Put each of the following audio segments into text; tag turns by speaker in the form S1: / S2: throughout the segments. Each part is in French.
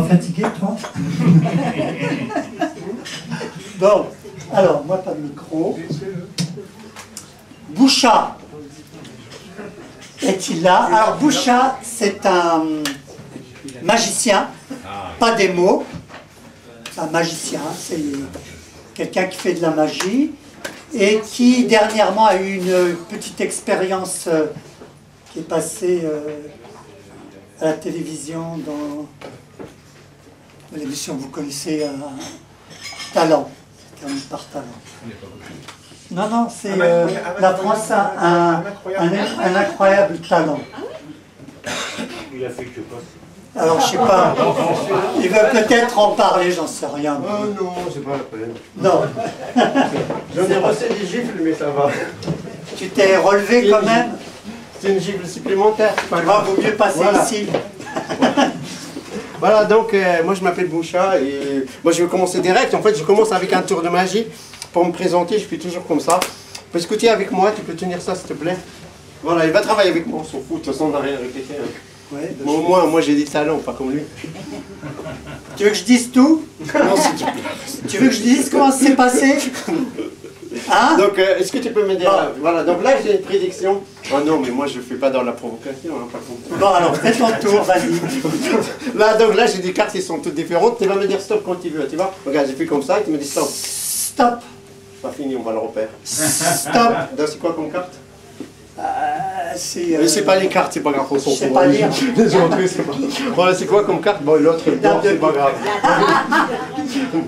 S1: fatigué, toi? Bon, alors, moi, pas de micro. Boucha est-il là? Alors, Boucha, c'est un magicien, pas des mots. C'est un magicien, c'est quelqu'un qui fait de la magie et qui, dernièrement, a eu une petite expérience qui est passée à la télévision dans l'émission que vous connaissez, Talent. C'est terminé par Talent. Non, non, c'est la France a un incroyable talent.
S2: Il a fait que quoi?
S1: Alors, je sais pas, il va peut-être en parler, j'en sais rien.
S3: Oh non, c'est pas la peine.
S1: Non.
S3: J'en ai reçu des gifles, mais ça va.
S1: Tu t'es relevé quand même?
S3: C'est une gifle supplémentaire.
S1: Pas grave, vaut mieux passer ici.
S3: Voilà, donc moi je m'appelle Boucha et moi je vais commencer direct. En fait, je commence avec un tour de magie. Pour me présenter, je fais toujours comme ça. Parce que tu es avec moi, tu peux tenir ça s'il te plaît. Voilà, il va travailler avec moi, on s'en fout, de toute façon on n'a rien répété. Hein. Ouais, bon, moi j'ai des talents, pas comme lui.
S1: Tu veux que je dise tout?
S3: Non, s'il te plaît.
S1: Tu veux que je dise comment ça s'est passé? Hein?
S3: Donc, est-ce que tu peux me dire... Voilà, donc là j'ai une prédiction. Ah non, mais moi je fais pas dans la provocation, hein, par contre.
S1: Bon, alors fais ton tour, vas-y.
S3: Là, j'ai des cartes qui sont toutes différentes. Tu vas me dire stop quand tu veux, tu vois. Regarde, j'ai fait comme ça et tu me dis stop.
S1: Stop.
S3: Pas fini, on va le repère.
S1: Stop.
S3: Donc c'est quoi comme carte?
S1: C'est
S3: c'est pas les cartes, c'est pas grave, on s'en fout.
S1: C'est pas lire.
S3: Les autres, c'est pas... Voilà, c'est quoi comme carte? Bon, l'autre, c'est pas grave.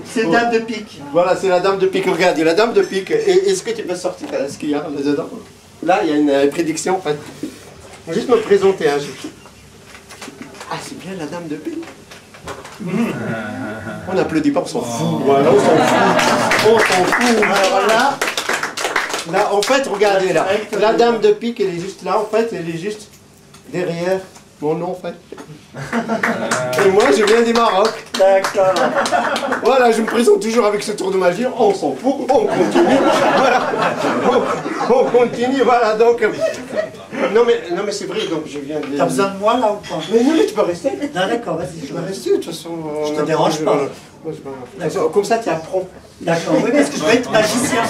S1: C'est dame de pique.
S3: Voilà, c'est la dame de pique. Regarde, il y a la dame de pique. Et est-ce que tu peux sortir ce qu'il y a là-dedans? Là, il y a une prédiction, en fait. Juste me présenter, hein. Ah, c'est bien la dame de pique. On n'applaudit pas, on s'en fout. Voilà, on s'en fout. On s'en fout. Alors là, en fait, regardez là. La dame de pique, elle est juste là, en fait. Elle est juste derrière mon nom, en fait. Et moi, je viens du Maroc.
S1: D'accord.
S3: Voilà, je me présente toujours avec ce tour de magie. On s'en fout, on continue. Voilà. On continue, voilà, donc... Non mais c'est vrai, donc je viens de...
S1: T'as besoin de moi là ou pas?
S3: Mais non, mais tu peux rester.
S1: Non, d'accord, vas-y.
S3: Tu peux rester, de toute façon...
S1: Je te dérange pas.
S3: Comme ça, tu apprends.
S1: D'accord, oui, parce que je vais être magicien.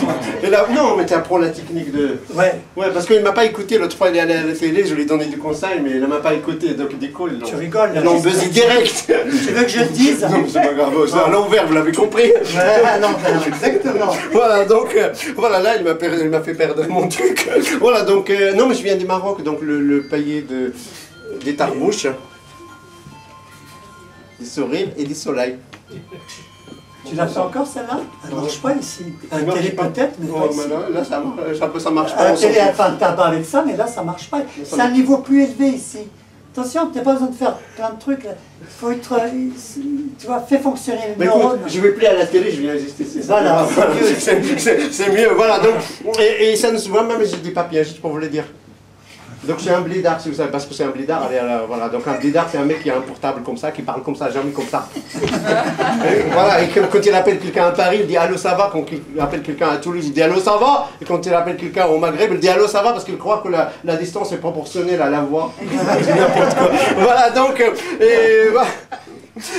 S3: Et là, non, mais tu apprends la technique de...
S1: Ouais.
S3: Ouais, parce qu'il ne m'a pas écouté, l'autre fois il est allé à la télé, je lui ai donné du conseil, mais il ne m'a pas écouté, donc du coup,
S1: Tu rigoles là.
S3: Non, buzzy direct.
S1: Tu veux que je te dise?
S3: Non, c'est pas grave, c'est à l'envers, vous l'avez compris.
S1: Ouais, à l'envers, exactement.
S3: Voilà, donc, voilà, là, il m'a fait perdre mon truc. Voilà, donc, non, mais je viens du Maroc, donc le pays des tarbouches, des sourires et des soleils.
S1: Tu l'as fait encore celle-là? Elle ne marche pas ici. À la télé peut-être, mais pas ici.
S3: Là, ça marche pas.
S1: À la télé, enfin, t'as pas avec ça, mais là, ça marche pas. C'est un niveau plus élevé ici. Attention, tu n'as pas besoin de faire plein de trucs. Il faut être, tu vois, fais fonctionner les neurones.
S3: Je ne vais plus à la télé, je viens juste ici.
S1: Voilà,
S3: c'est mieux. Voilà, donc, et ça ne se voit même, j'ai des papiers, juste pour vous le dire. Donc c'est un blédard, si vous savez pas ce que c'est un blédard, allez, voilà, donc un blédard c'est un mec qui a un portable comme ça, qui parle comme ça, jamais comme ça. Et voilà, et quand il appelle quelqu'un à Paris, il dit allô ça va, quand il appelle quelqu'un à Toulouse, il dit allô ça va, et quand il appelle quelqu'un au Maghreb, il dit allô ça va, parce qu'il croit que la distance est proportionnelle à la voix. C'est n'importe quoi. Voilà, donc,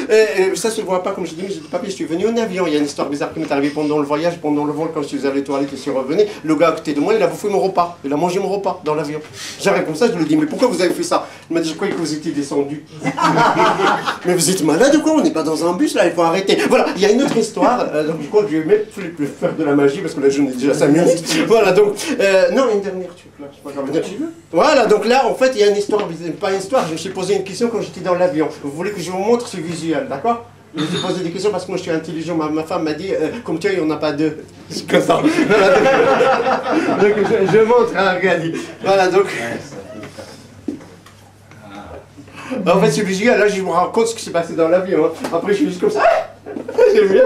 S3: et ça se voit pas, comme je dis, mais j'ai dit, papi, je suis venu en avion, il y a une histoire bizarre qui m'est arrivée pendant le voyage, pendant le vol, quand je suis allé aux toilettes et je suis revenu, le gars à côté de moi, il a bouffé mon repas, il a mangé mon repas dans l'avion. J'arrive comme ça, je lui dis, mais pourquoi vous avez fait ça? Il m'a dit, je croyais que vous étiez descendu. Mais vous êtes malade ou quoi? On n'est pas dans un bus là, il faut arrêter. Voilà, il y a une autre histoire, donc je crois que je vais même plus faire de la magie, parce que là, je n'ai déjà 5 minutes. Voilà, donc, non, une dernière, voilà, donc là, en fait, il y a une histoire, pas une histoire, je me suis posé une question quand j'étais dans l'avion. Vous voulez que je vous montre ce visuel, d'accord? Je me suis posé des questions parce que moi je suis intelligent, ma femme m'a dit, comme tu as, il n'y en a pas deux. C'est comme ça. Donc je montre à Argali. Voilà, donc... En fait, ce visuel, là, je me rends compte ce qui s'est passé dans l'avion. Hein. Après, je suis juste comme ça. J'aime bien.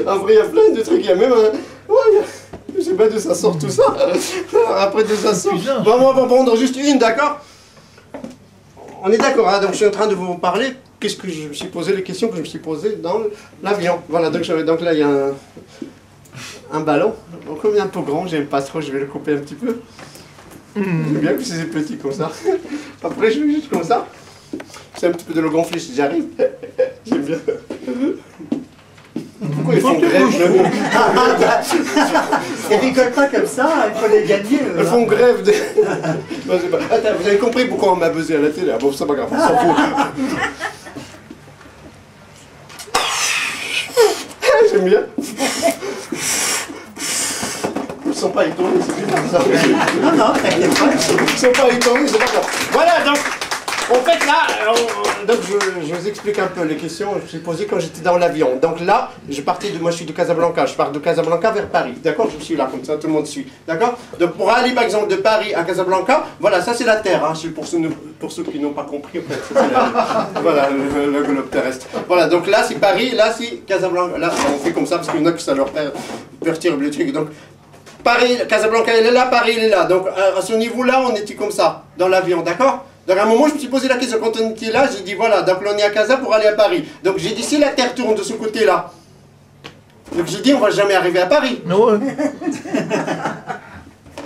S3: Après, il y a plein de trucs, il y a même un... Ouais, je sais pas d'où ça sort tout ça. Après, d'où ça sort. Bon, on va prendre juste une, d'accord? On est d'accord, hein? Donc je suis en train de vous parler. Qu'est-ce que je me suis posé, les questions que je me suis posées dans l'avion. Voilà, donc là, il y a un ballon. Donc, comme il est un peu grand, j'aime pas trop, je vais le couper un petit peu. J'aime bien que c'est petit comme ça. Après, je vais juste comme ça. C'est un petit peu de l'eau gonflée si j'arrive. J'aime bien. Pourquoi ils font grève?
S1: Ils rigolent pas comme ça, il faut les gagner.
S3: Ils font grève de... Non, c'est pas... Attends, vous avez compris pourquoi on m'a buzzé à la télé? Ah bon, c'est pas grave, on s'en fout. J'aime bien. Ils sont pas étonnés, c'est bizarre ça.
S1: Non, t'inquiète pas.
S3: Ils sont pas étonnés, c'est pas grave. Voilà, donc, en fait là, donc je vous explique un peu les questions que j'ai posées quand j'étais dans l'avion. Donc là, moi je suis de Casablanca, je pars de Casablanca vers Paris, d'accord? Je suis là, comme ça tout le monde suit, d'accord? Donc pour aller par exemple de Paris à Casablanca, voilà, ça c'est la Terre, hein, pour ceux qui n'ont pas compris, en fait, voilà, le globe terrestre. Voilà, donc là c'est Paris, là c'est Casablanca, là on fait comme ça parce qu'il y en a qui ça leur perturbe le truc. Donc Paris, Casablanca elle est là, Paris il est là, donc à ce niveau-là on était comme ça, dans l'avion, d'accord? Donc à un moment, je me suis posé la question, quand on était là, j'ai dit voilà, donc on est à Casa pour aller à Paris. Donc j'ai dit, si la Terre tourne de ce côté-là, donc j'ai dit, on va jamais arriver à Paris.
S4: Non.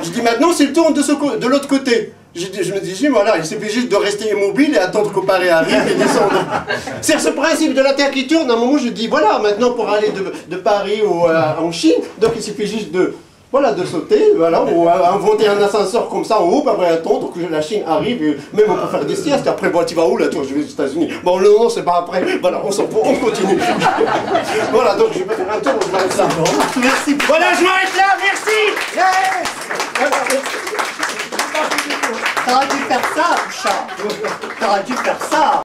S3: Je dis, maintenant, s'il tourne de l'autre côté. Je me dis, voilà, il suffit juste de rester immobile et attendre que Paris arrive et descendre. C'est ce principe de la Terre qui tourne. À un moment, je dis, voilà, maintenant, pour aller de Paris en Chine, donc il suffit juste de... Voilà, de sauter, voilà, ou inventer un ascenseur comme ça en haut, après attendre que la Chine arrive, et même on peut faire des siestes, après, bon, tu vas où là, toi, je vais aux États-Unis. Bon, non, c'est pas après, voilà, on s'en fout, on continue. Voilà, donc je vais faire un tour, je m'arrête là.
S1: Merci.
S3: Voilà, je m'arrête là, merci.
S1: T'aurais dû faire ça, Richard. T'aurais dû faire ça.